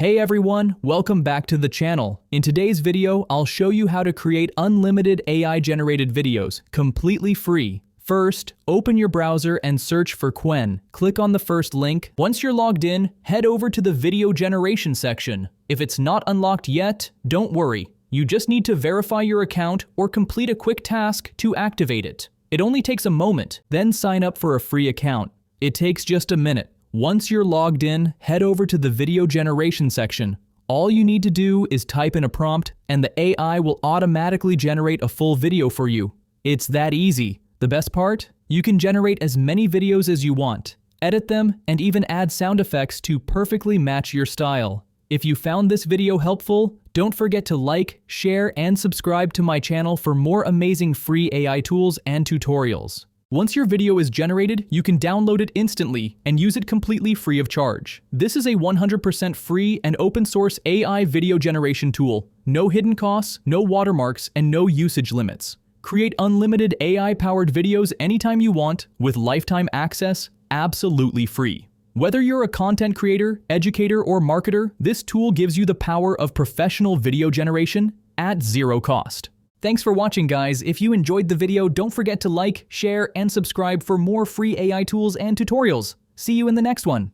Hey everyone, welcome back to the channel. In today's video, I'll show you how to create unlimited AI-generated videos, completely free. First, open your browser and search for Qwen. Click on the first link. Once you're logged in, head over to the video generation section. If it's not unlocked yet, don't worry. You just need to verify your account or complete a quick task to activate it. It only takes a moment, then sign up for a free account. It takes just a minute. Once you're logged in, head over to the video generation section. All you need to do is type in a prompt and the AI will automatically generate a full video for you. It's that easy. The best part? You can generate as many videos as you want, edit them, and even add sound effects to perfectly match your style. If you found this video helpful, don't forget to like, share, and subscribe to my channel for more amazing free AI tools and tutorials. Once your video is generated, you can download it instantly and use it completely free of charge. This is a 100% free and open source AI video generation tool. No hidden costs, no watermarks, and no usage limits. Create unlimited AI-powered videos anytime you want with lifetime access, absolutely free. Whether you're a content creator, educator, or marketer, this tool gives you the power of professional video generation at zero cost. Thanks for watching, guys. If you enjoyed the video, don't forget to like, share, and subscribe for more free AI tools and tutorials. See you in the next one.